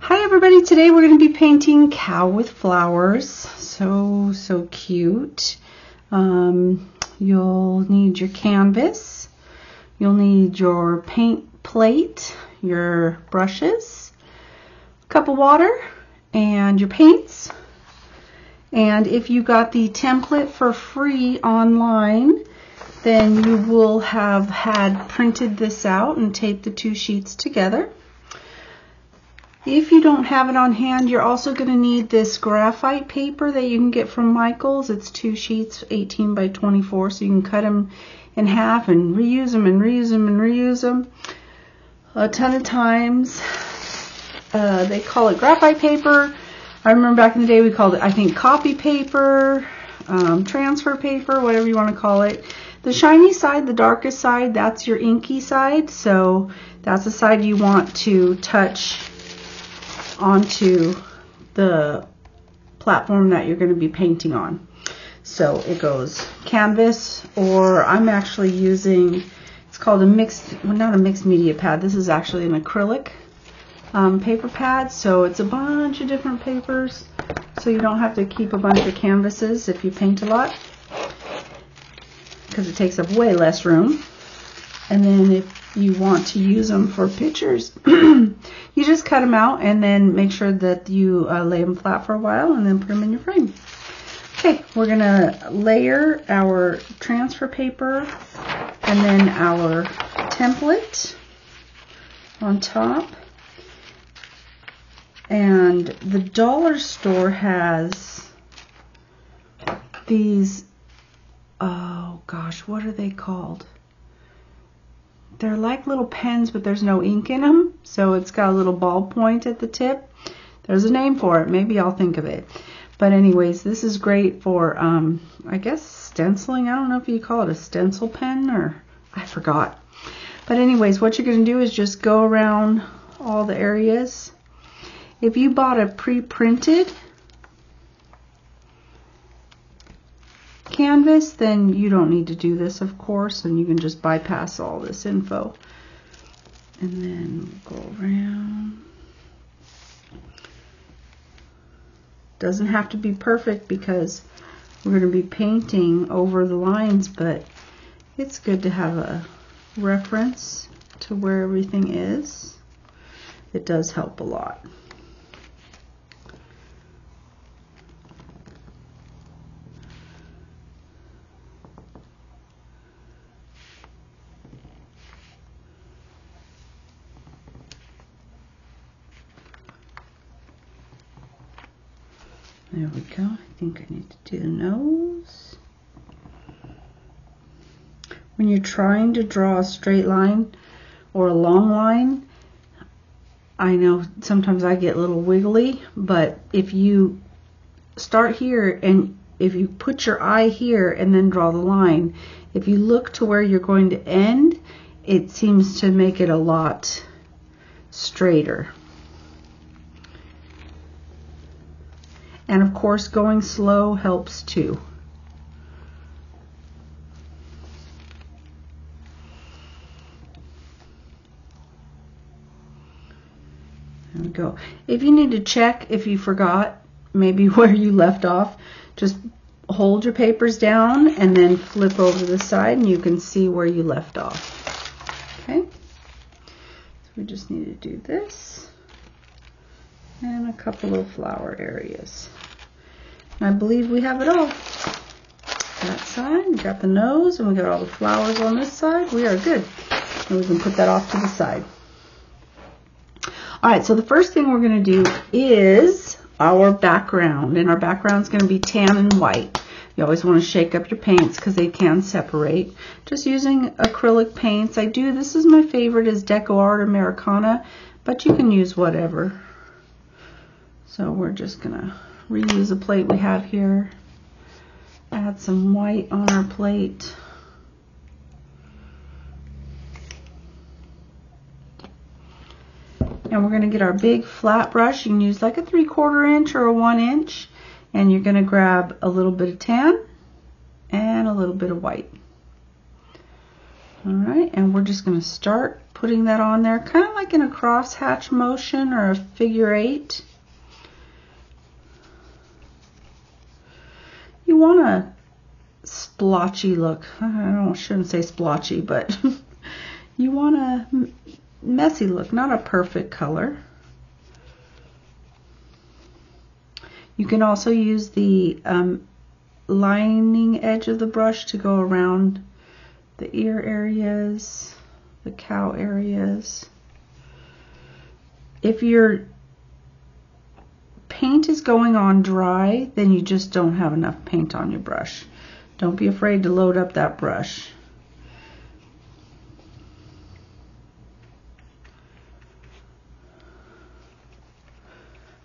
Hi everybody, today we're going to be painting Cow with Flowers. So cute. You'll need your canvas, you'll need your paint plate, your brushes, a cup of water, and your paints. And if you got the template for free online, then you will have had printed this out and taped the two sheets together. If you don't have it on hand, you're also going to need this graphite paper that you can get from Michael's. It's two sheets, 18 by 24, so you can cut them in half and reuse them and reuse them and reuse them a ton of times. They call it graphite paper. I remember back in the day we called it, I think, copy paper, transfer paper, whatever you want to call it. The shiny side, the darkest side, that's your inky side, so that's the side you want to touch onto the platform that you're going to be painting on. So it goes canvas, or I'm actually using, it's called a mixed, well, not a mixed media pad, this is actually an acrylic paper pad, so it's a bunch of different papers, so you don't have to keep a bunch of canvases if you paint a lot, because it takes up way less room. And then if you want to use them for pictures, you just cut them out and then make sure that you lay them flat for a while and then put them in your frame. Okay, we're going to layer our transfer paper and then our template on top. And the dollar store has these, oh gosh, what are they called? They're like little pens, but there's no ink in them, so it's got a little ball point at the tip. There's a name for it. Maybe I'll think of it. But anyways, this is great for, I guess, stenciling. I don't know if you call it a stencil pen, or I forgot. But anyways, what you're going to do is just go around all the areas. If you bought a pre-printed canvas, then you don't need to do this, of course, and you can just bypass all this info. And then we'll go around. Doesn't have to be perfect because we're going to be painting over the lines, but it's good to have a reference to where everything is. It does help a lot. There we go. I think I need to do the nose. When you're trying to draw a straight line or a long line, I know sometimes I get a little wiggly, but if you start here and if you put your eye here and then draw the line, if you look to where you're going to end, it seems to make it a lot straighter. And of course, going slow helps too. There we go. If you need to check, if you forgot maybe where you left off, just hold your papers down and then flip over to the side and you can see where you left off. Okay? So we just need to do this. And a couple of flower areas. I believe we have it all. That side, we got the nose, and we got all the flowers on this side. We are good. And we can put that off to the side. Alright, so the first thing we're going to do is our background. And our background is going to be tan and white. You always want to shake up your paints because they can separate. Just using acrylic paints. This is my favorite, is Deco Art Americana, but you can use whatever. So we're just going to reuse a plate we have here. Add some white on our plate. And we're going to get our big flat brush. You can use like a 3/4 inch or a 1 inch. And you're going to grab a little bit of tan and a little bit of white. All right, and we're just going to start putting that on there, kind of like in a crosshatch motion or a figure 8. You want a splotchy look. Shouldn't say splotchy, but you want a messy look, not a perfect color. You can also use the lining edge of the brush to go around the ear areas, the cow areas. If your paint is going on dry, then you just don't have enough paint on your brush. Don't be afraid to load up that brush.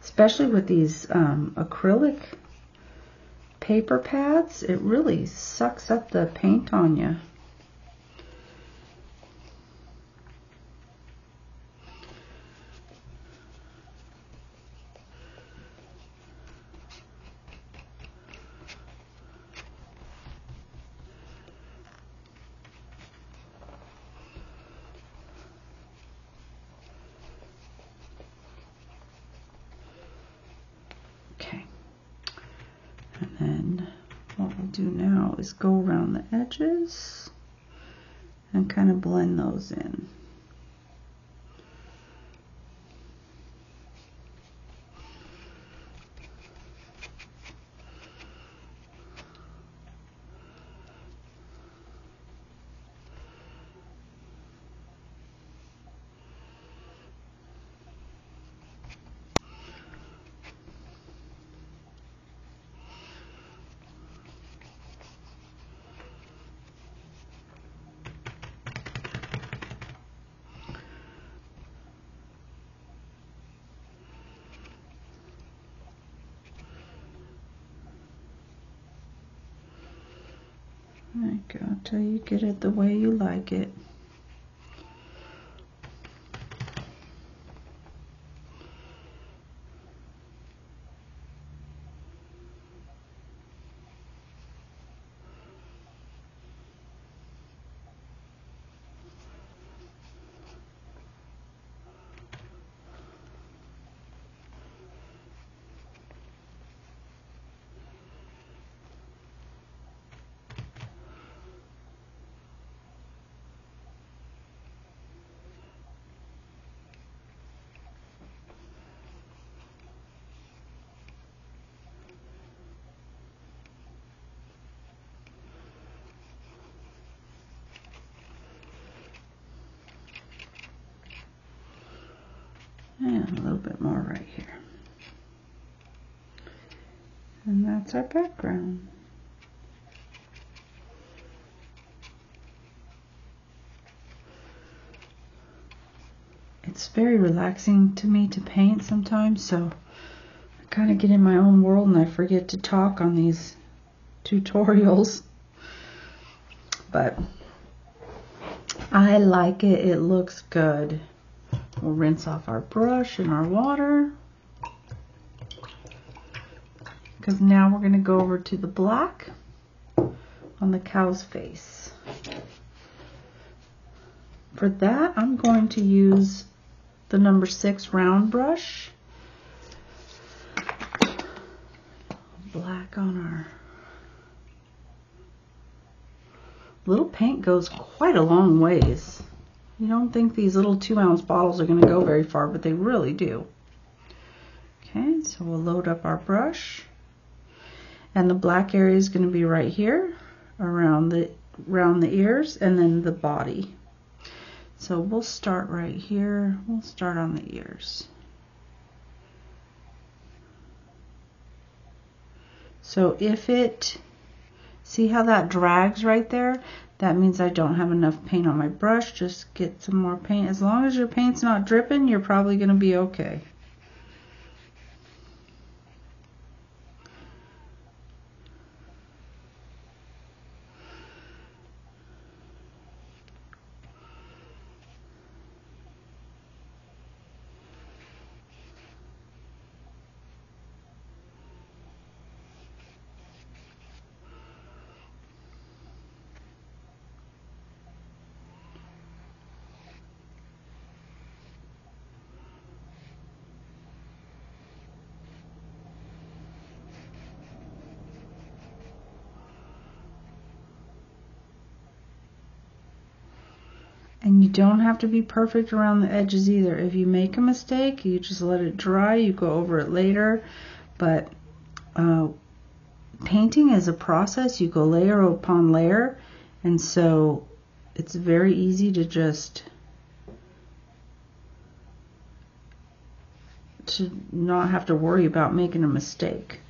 Especially with these acrylic paper pads, it really sucks up the paint on you. Okay, and then what we'll do now is go around the edges and kind of blend those in. There you go, until you get it the way you like it. And a little bit more right here. And that's our background. It's very relaxing to me to paint sometimes, so I kind of get in my own world and I forget to talk on these tutorials. But I like it. It looks good. We'll rinse off our brush and our water, because now we're going to go over to the black on the cow's face. For that, I'm going to use the number 6 round brush. Black on our little paint goes quite a long ways. You don't think these little 2-ounce bottles are going to go very far, but they really do. Okay, so we'll load up our brush. And the black area is going to be right here, around the ears, and then the body. So we'll start right here. We'll start on the ears. So if it, see how that drags right there? That means I don't have enough paint on my brush. Just get some more paint. As long as your paint's not dripping, you're probably going to be okay. And you don't have to be perfect around the edges either. If you make a mistake, you just let it dry. You go over it later. But painting is a process. You go layer upon layer. And so it's very easy to just not have to worry about making a mistake.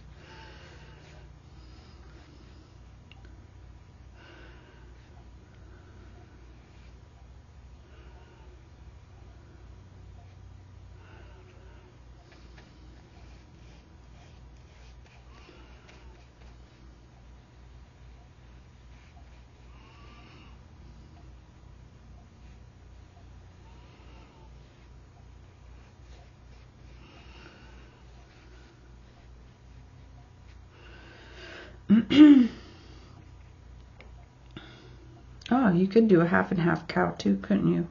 Oh, you could do a half and half cow too, couldn't you?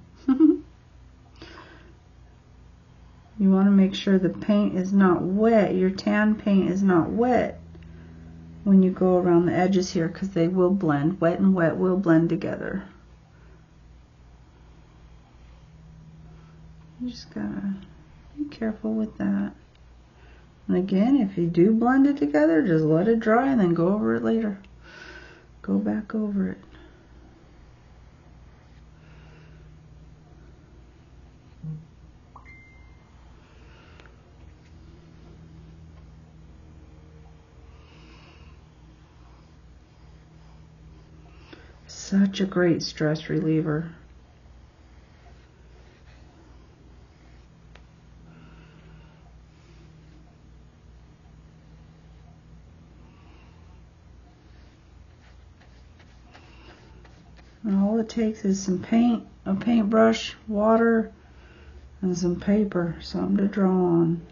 You want to make sure the paint is not wet. Your tan paint is not wet when you go around the edges here, because they will blend. Wet and wet will blend together. You just gotta be careful with that. And again, if you do blend it together, just let it dry and then go over it later. Go back over it. Such a great stress reliever. And all it takes is some paint, a paintbrush, water, and some paper, something to draw on.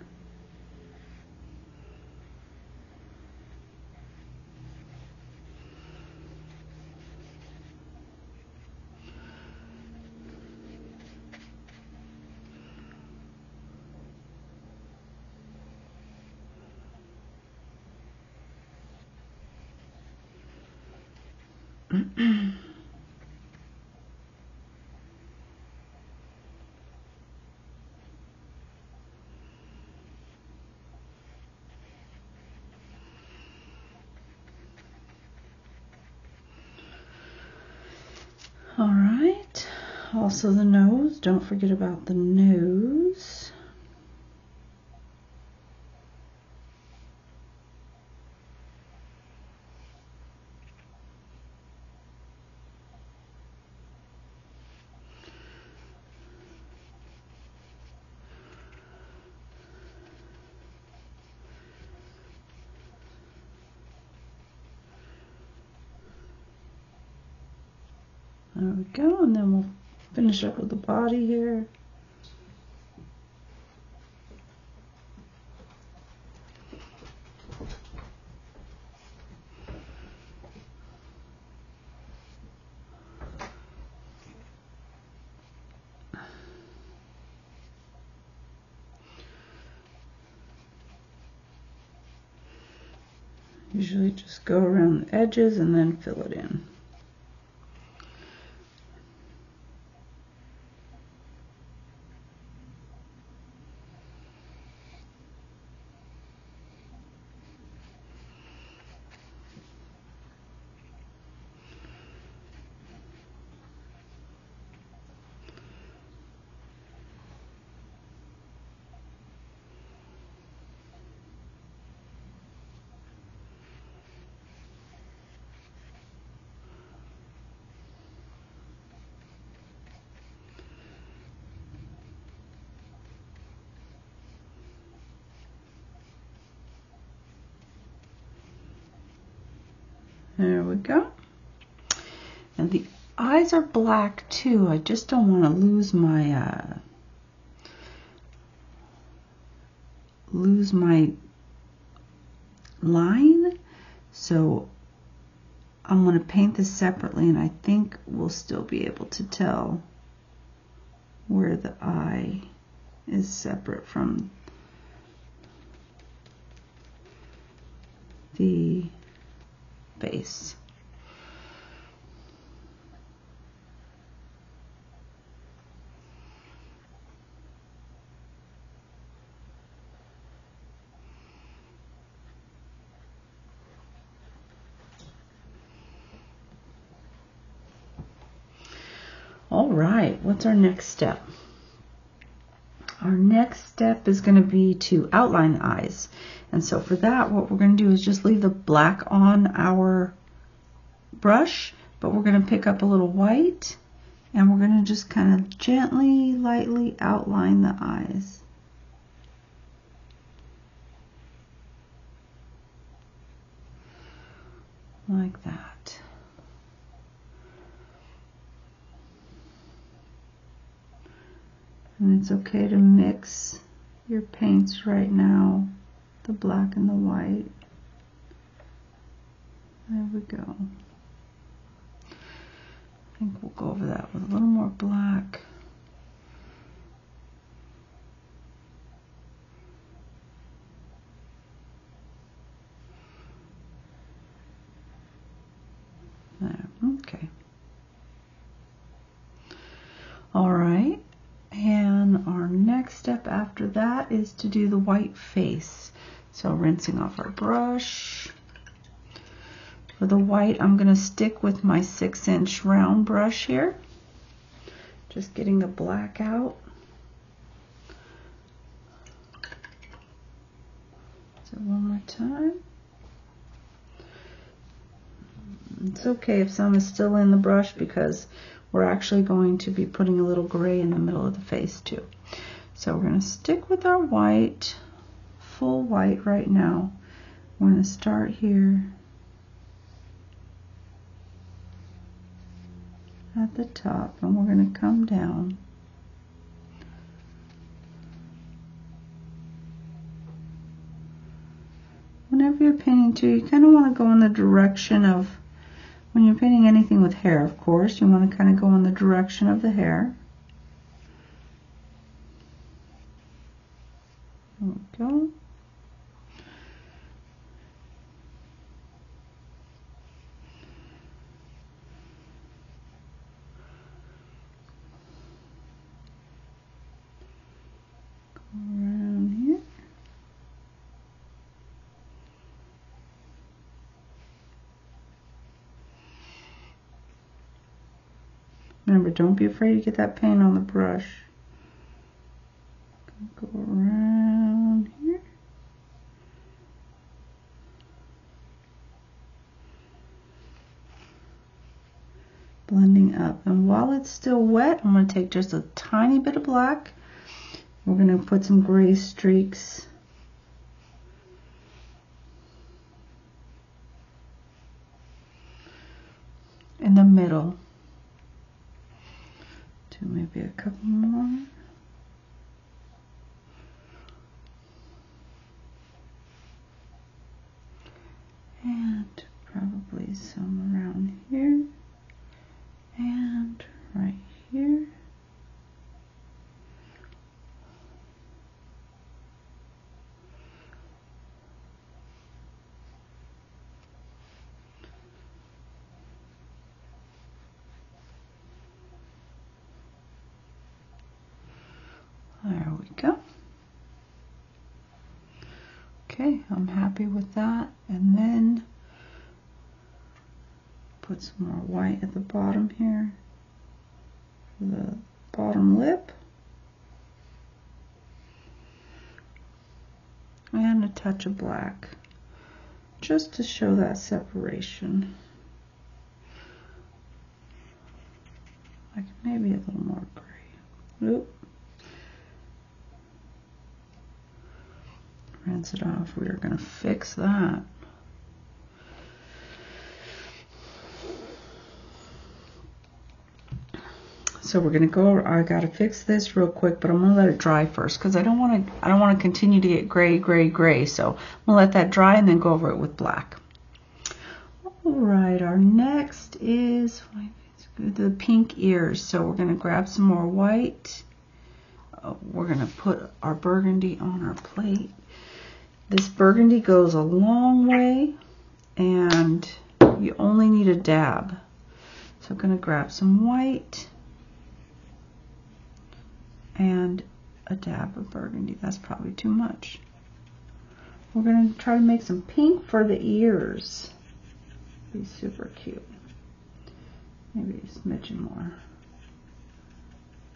All right, also the nose. Don't forget about the nose. There we go, and then we'll finish up with the body here. Usually just go around the edges and then fill it in. There we go. And the eyes are black too. I just don't want to lose my line. So I'm going to paint this separately, and I think we'll still be able to tell where the eye is separate from the base. All right, what's our next step? Our next step is going to be to outline the eyes. And so for that, what we're going to do is just leave the black on our brush, but we're going to pick up a little white and we're going to just kind of gently, lightly outline the eyes. Like that. And it's okay to mix your paints right now, the black and the white. There we go. I think we'll go over that with a little more black. There, okay. All right. And our next step after that is to do the white face. So rinsing off our brush. For the white, I'm going to stick with my 6-inch round brush here. Just getting the black out. So one more time. It's okay if some is still in the brush because we're actually going to be putting a little gray in the middle of the face too. So we're going to stick with our white, full white right now. We're going to start here at the top and we're going to come down. Whenever you're painting too, you kind of want to go in the direction of, when you're painting anything with hair, of course, you want to kind of go in the direction of the hair. There we go. Around here. Remember, don't be afraid to get that paint on the brush. Go around here. Blending up. And while it's still wet, I'm going to take just a tiny bit of black. We're going to put some gray streaks in the middle. Do maybe a couple more. And probably some around here and right here. There we go. Okay, I'm happy with that. And then put some more white at the bottom here for the bottom lip. And a touch of black, just to show that separation. Like maybe a little more gray. Oop. Rinse it off. We are going to fix that. So we're going to go, I got to fix this real quick, but I'm going to let it dry first because I don't want to continue to get gray, gray, gray. So I'm going to let that dry and then go over it with black. All right, our next is the pink ears. So we're going to grab some more white. We're going to put our burgundy on our plate. This burgundy goes a long way and you only need a dab. So I'm going to grab some white and a dab of burgundy. That's probably too much. We're going to try to make some pink for the ears. Be super cute. Maybe a smidgen more.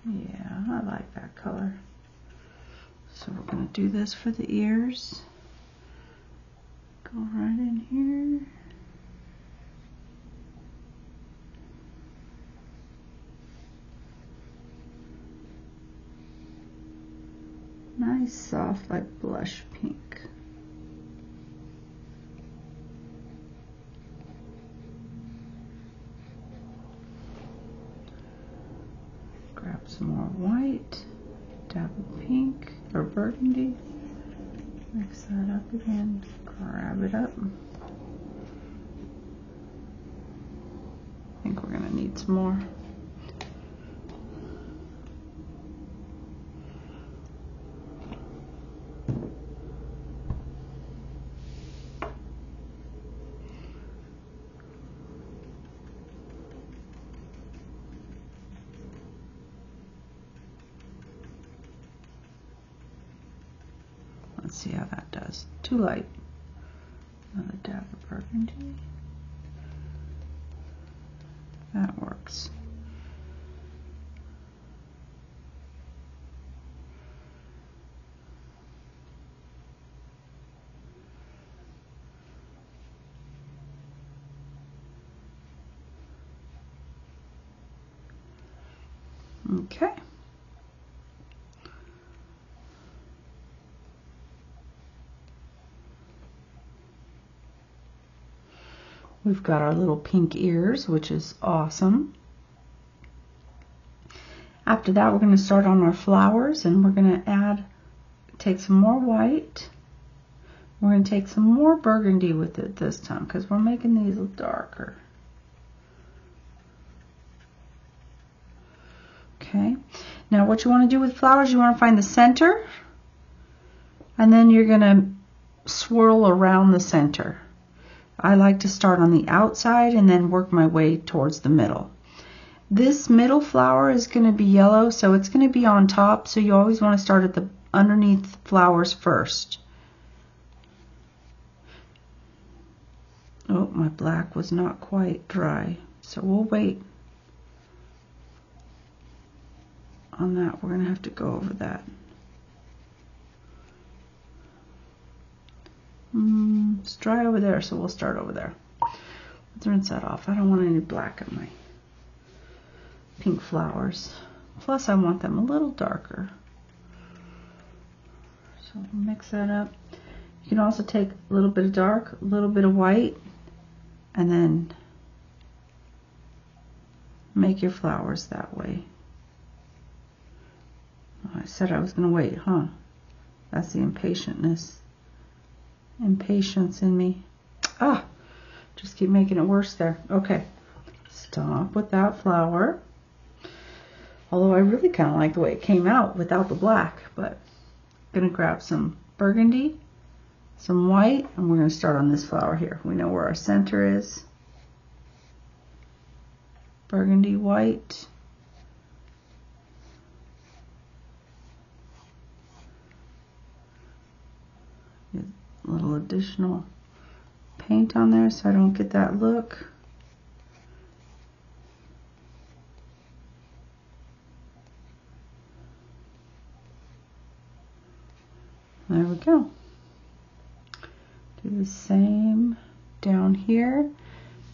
Yeah, I like that color. So we're going to do this for the ears. Go right in here. Nice, soft, like blush pink. Grab some more white, dab of pink or burgundy. Mix that up again, grab it up. I think we're gonna need some more. Let's see how that does. Too light. Another dab of burgundy. That works. Okay. We've got our little pink ears, which is awesome. After that, we're going to start on our flowers, and we're going to take some more white. We're going to take some more burgundy with it this time, because we're making these darker. Okay. Now what you want to do with flowers, you want to find the center, and then you're going to swirl around the center. I like to start on the outside and then work my way towards the middle. This middle flower is going to be yellow, so it's going to be on top, so you always want to start at the underneath flowers first. Oh, my black was not quite dry, so we'll wait on that. We're going to have to go over that. It's dry over there, so we'll start over there. Let's rinse that off. I don't want any black on my pink flowers. Plus, I want them a little darker. So we'll mix that up. You can also take a little bit of dark, a little bit of white, and then make your flowers that way. Oh, I said I was going to wait, huh? That's the impatience in me. Ah, just keep making it worse there. Okay, stop with that flower. Although I really kind of like the way it came out without the black, but I'm going to grab some burgundy, some white, and we're going to start on this flower here. We know where our center is. Burgundy, white. A little additional paint on there so I don't get that look. There we go. Do the same down here.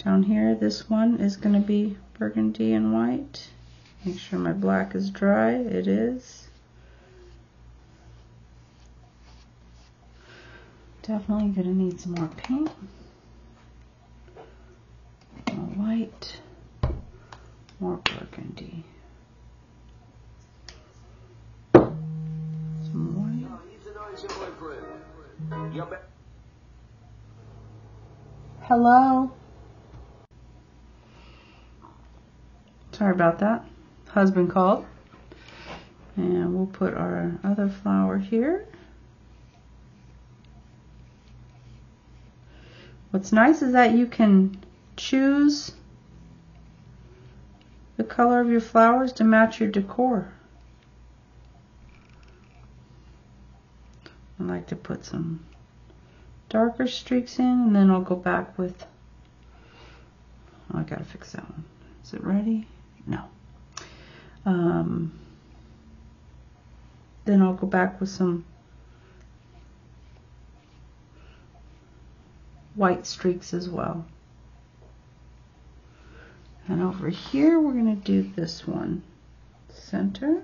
Down here, this one is going to be burgundy and white. Make sure my black is dry. It is. Definitely going to need some more paint. More white. More burgundy. Some white. Hello. Sorry about that. Husband called. And we'll put our other flower here. What's nice is that you can choose the color of your flowers to match your decor. I like to put some darker streaks in, and then I'll go back with, oh, I gotta fix that one. Is it ready? No. Then I'll go back with some white streaks as well. And over here we're going to do this one. Center.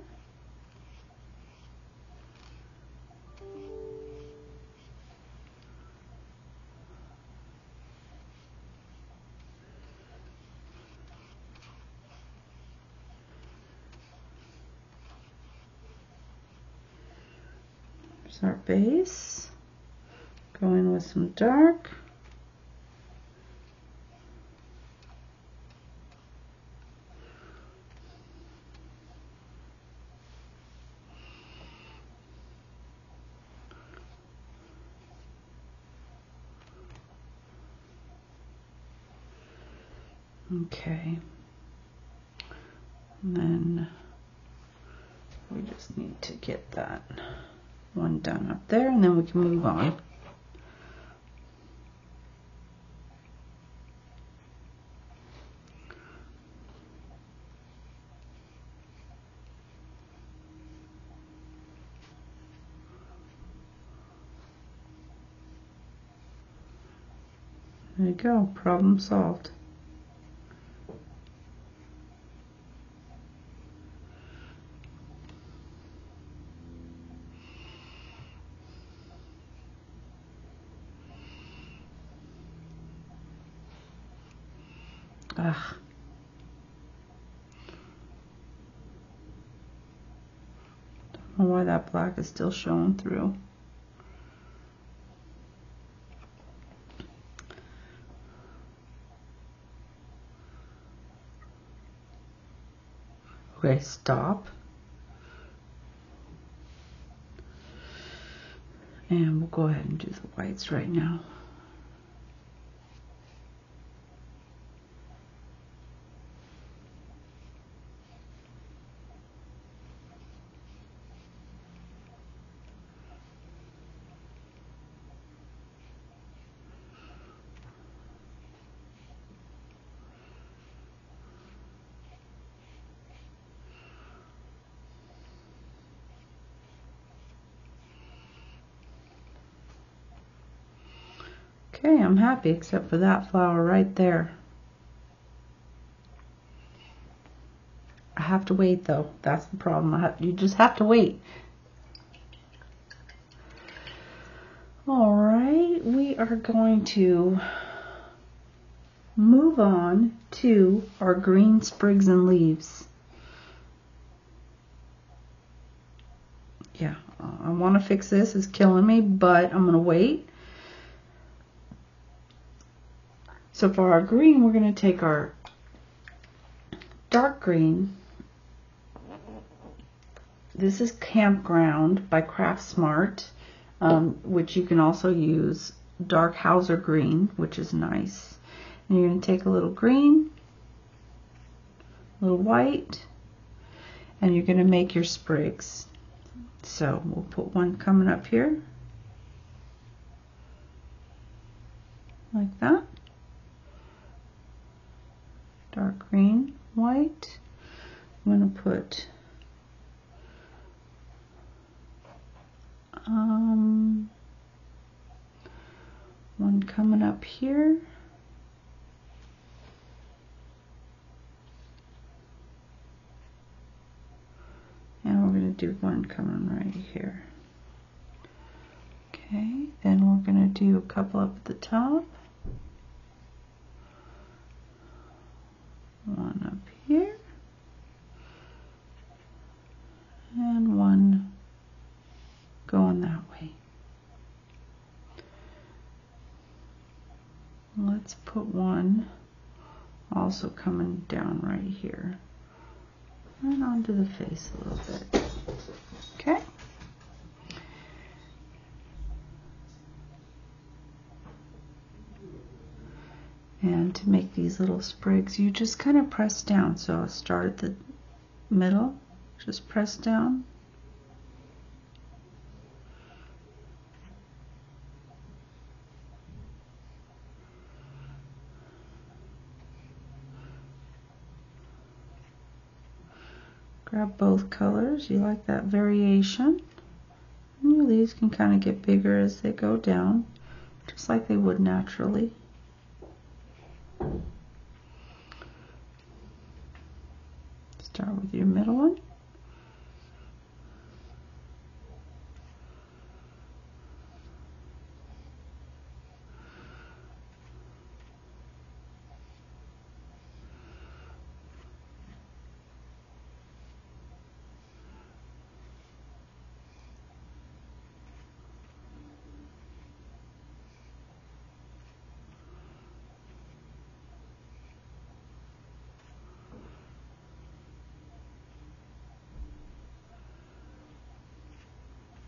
There's our base. Go in with some dark. Okay, and then we just need to get that one done up there, and then we can move on. There you go, problem solved. Ugh. Don't know why that black is still showing through. Okay, stop. And we'll go ahead and do the whites right now. Okay, I'm happy except for that flower right there. I have to wait though. That's the problem. You just have to wait. All right, we are going to move on to our green sprigs and leaves. Yeah, I want to fix this. It's killing me, but I'm going to wait. So for our green, we're going to take our dark green. This is Campground by Craft Smart, which you can also use dark Hauser green, which is nice. And you're going to take a little green, a little white, and you're going to make your sprigs. So we'll put one coming up here, like that. Dark green, white. I'm going to put one coming up here. And we're going to do one coming right here. Okay, then we're going to do a couple up at the top. One up here. And one going that way. Let's put one also coming down right here. And onto the face a little bit. Okay. And to make these little sprigs, you just kind of press down. So I'll start at the middle, just press down. Grab both colors. You like that variation. your leaves can kind of get bigger as they go down, just like they would naturally. Start with your middle one.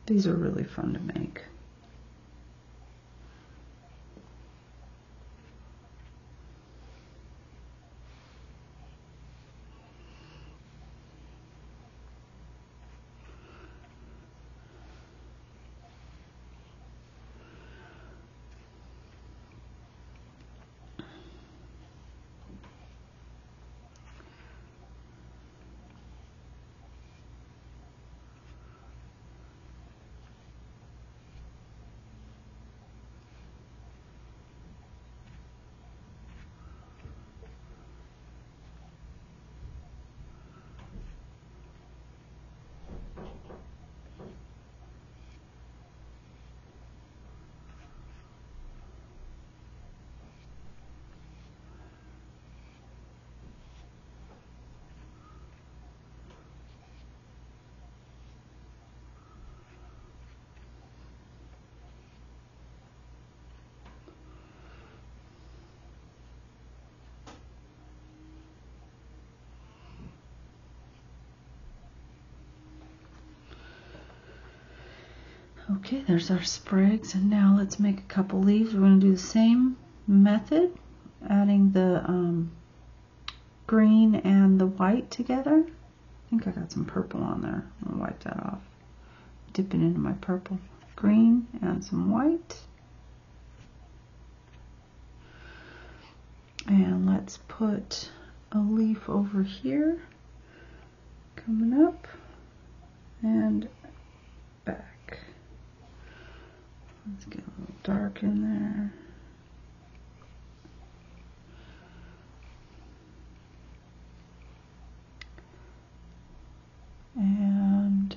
These are really fun to make. Okay, there's our sprigs, and now let's make a couple leaves. We're going to do the same method, adding the green and the white together. I think I got some purple on there. I'm going to wipe that off. Dip it into my purple. Green and some white. And let's put a leaf over here, coming up and back. Let's get a little dark in there. And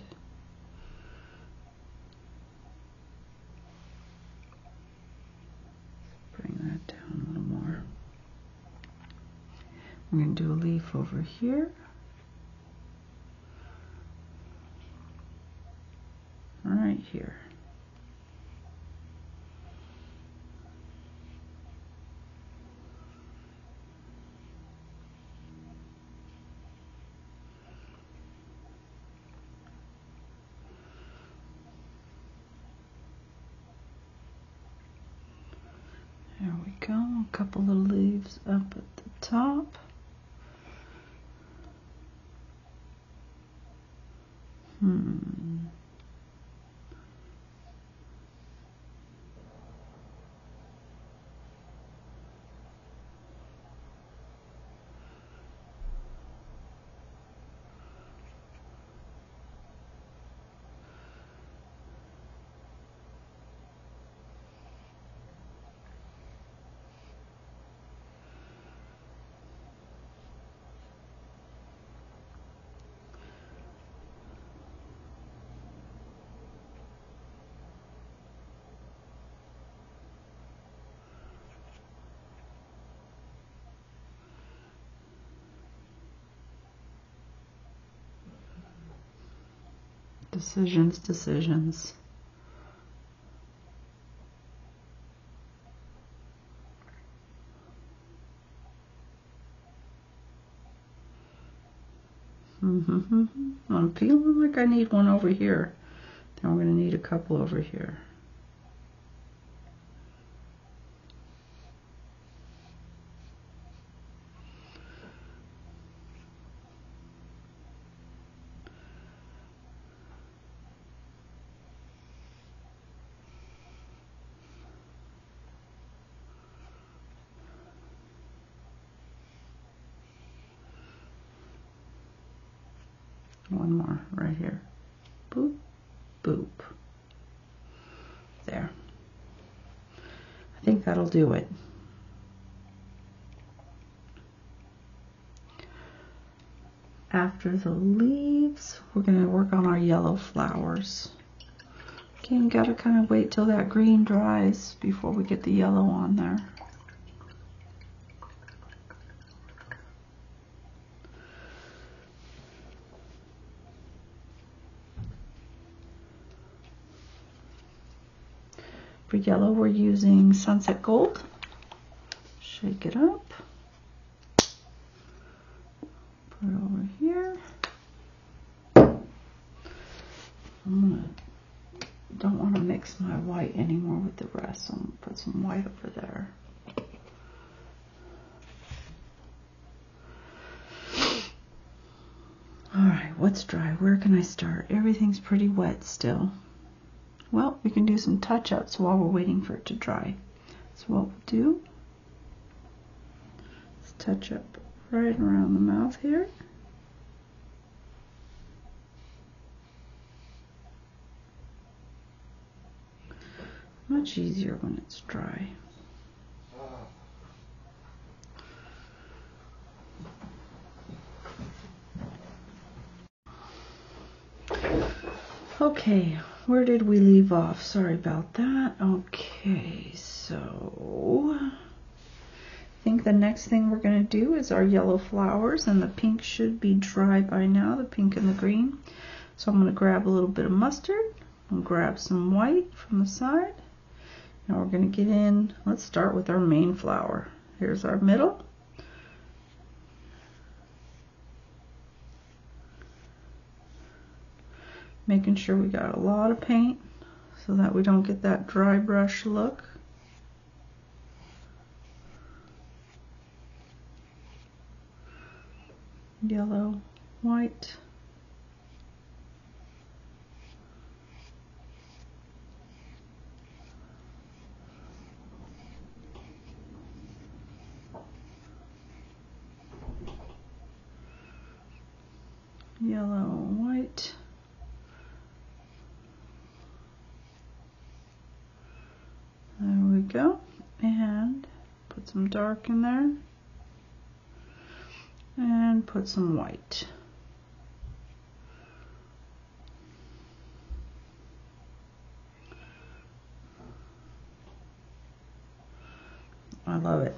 bring that down a little more. I'm going to do a leaf over here. Right here. There we go, a couple little leaves up at the top. Decisions, decisions. I'm feeling like I need one over here. Then we're going to need a couple over here. One more right here. Boop, boop. there. I think that'll do it. After the leaves, we're going to work on our yellow flowers. Again, got to kind of wait till that green dries before we get the yellow on there. For yellow, we're using Sunset Gold. Shake it up. Put it over here. Don't want to mix my white anymore with the rest, so I'm going to put some white over there. Alright, what's dry? Where can I start? Everything's pretty wet still. Well, we can do some touch-ups while we're waiting for it to dry. So what we'll do is touch up right around the mouth here. Much easier when it's dry. Okay, where did we leave off? Sorry about that. Okay, so I think the next thing we're going to do is our yellow flowers, and the pink should be dry by now, the pink and the green. So I'm going to grab a little bit of mustard and grab some white from the side. Now we're going to get in, let's start with our main flower. Here's our middle. Making sure we got a lot of paint so that we don't get that dry brush look. Yellow, white. Yellow, white. There we go. And put some dark in there. And put some white. I love it.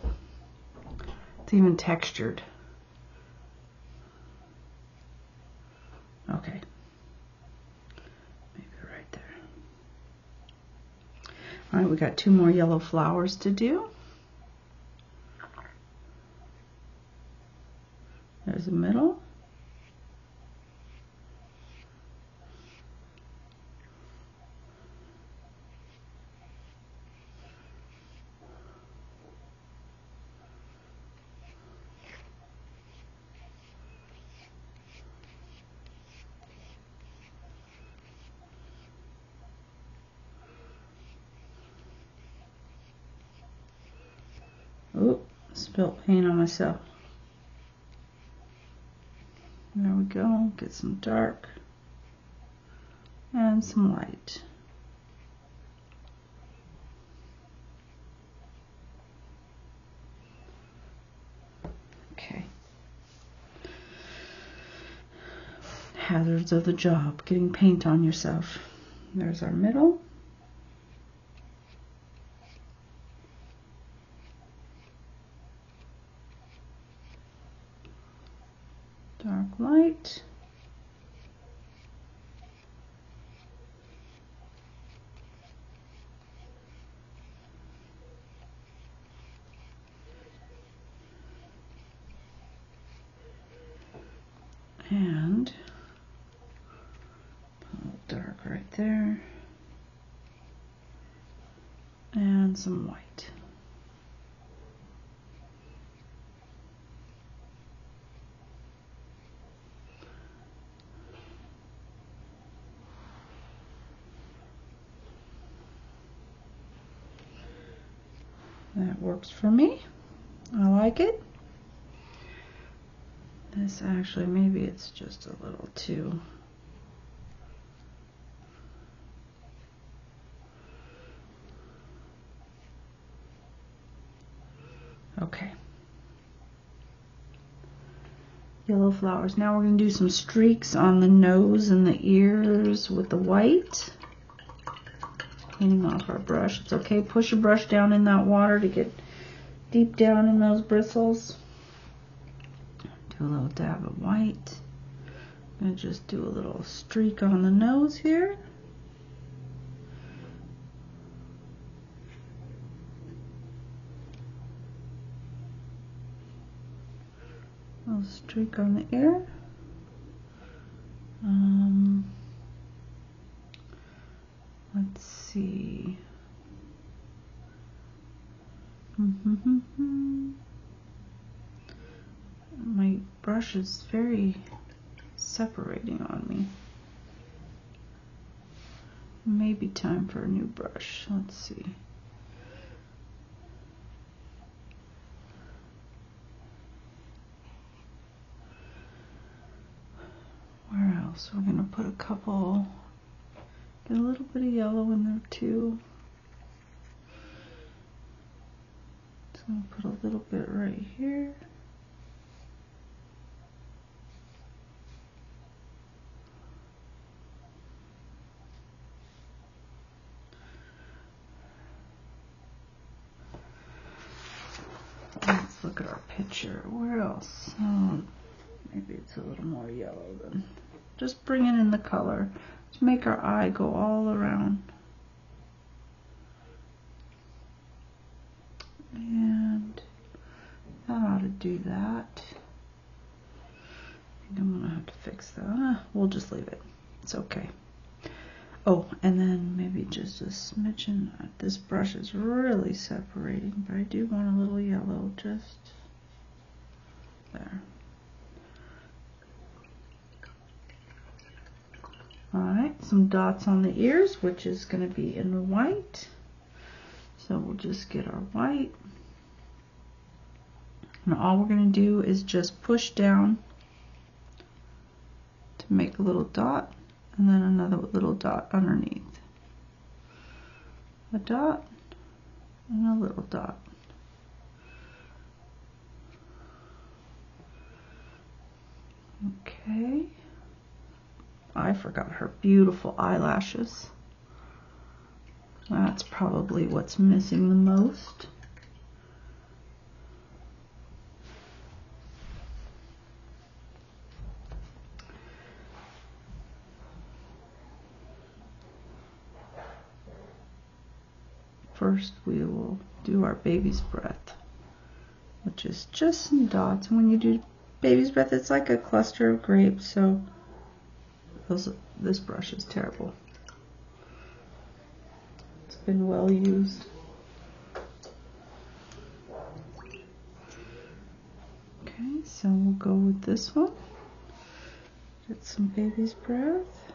It's even textured. Okay. Maybe right there. All right, we got 2 more yellow flowers to do. There's the middle. Oop, spilled paint on myself. There we go. Get some dark and some light. Okay. Hazards of the job, getting paint on yourself. There's our middle. Dark light. And a little dark right there. And some white. That works for me. I like it. This actually, maybe it's just a little too Okay. Yellow flowers. Now we're going to do some streaks on the nose and the ears with the white. Cleaning off our brush. It's okay. Push your brush down in that water to get deep down in those bristles. Do a little dab of white. I'm going to just do a little streak on the nose here. A little streak on the ear. Let's see. My brush is very separating on me. Maybe time for a new brush. Let's see. Where else? We're going to put a couple, get a little bit of yellow in there too. Just going to put a little bit right here. Let's look at our picture. Where else? Maybe it's a little more yellow then. Just bring it in the color. Just make our eye go all around. And that ought to do that. I think I'm gonna have to fix that. We'll just leave it. It's okay. Oh, and then maybe just a smidgen. This brush is really separating, but I do want a little yellow just there. Alright, some dots on the ears, which is going to be in the white. So we'll just get our white. And all we're going to do is just push down to make a little dot, and then another little dot underneath. A dot and a little dot. Okay. I forgot her beautiful eyelashes. That's probably what's missing the most. First we will do our baby's breath, which is just some dots. And when you do baby's breath, it's like a cluster of grapes, so this brush is terrible. It's been well used. Okay, so we'll go with this one. Get some baby's breath.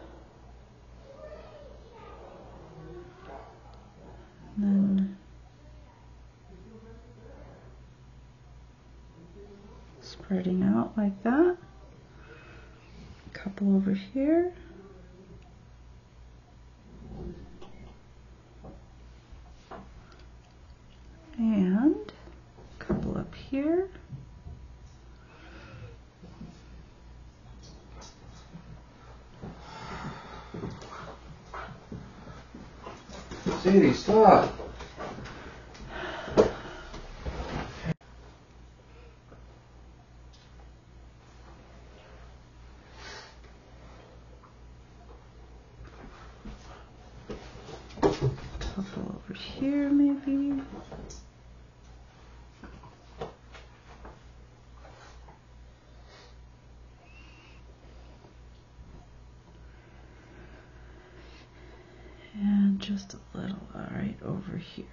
And then spreading out like that. A couple over here. And a couple up here. Sadie, stop. Couple over here maybe. And just a little right over here.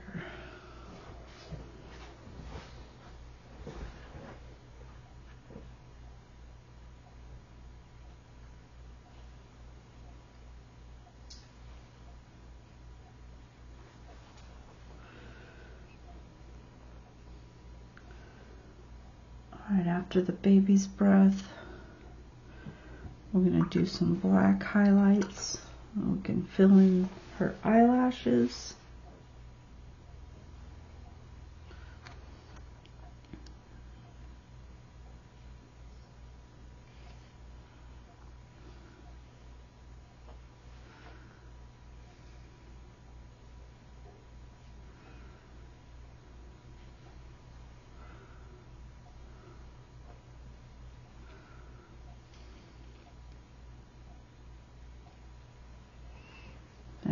Alright, after the baby's breath, we're going to do some black highlights. We can fill in her eyelashes.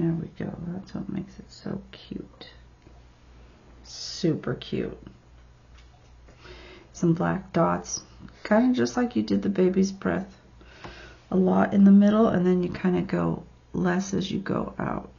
There we go. That's what makes it so cute. Super cute. Some black dots, kind of just like you did the baby's breath. A lot in the middle, and then you kind of go less as you go out.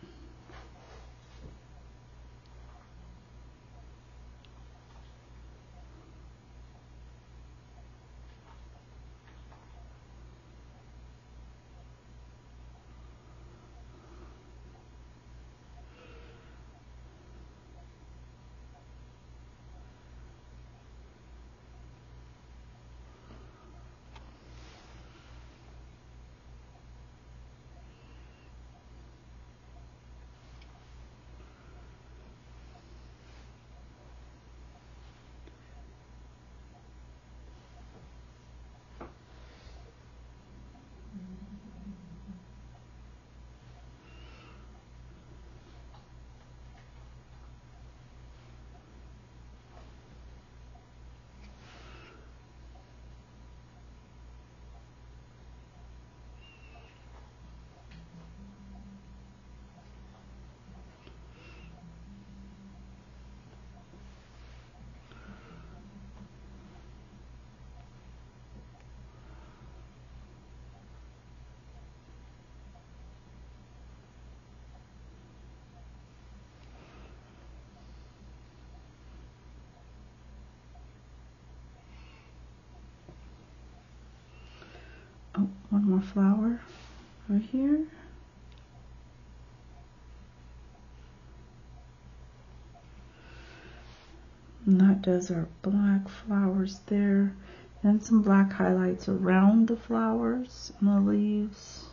Oh, one more flower over here. And that does our black flowers there. Then some black highlights around the flowers and the leaves.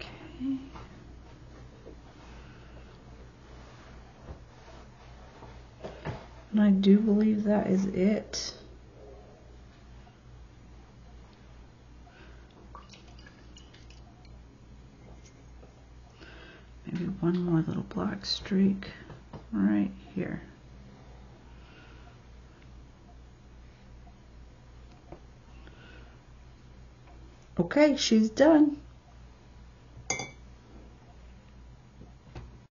Okay. And I do believe that is it. Maybe one more little black streak right here. Okay, she's done.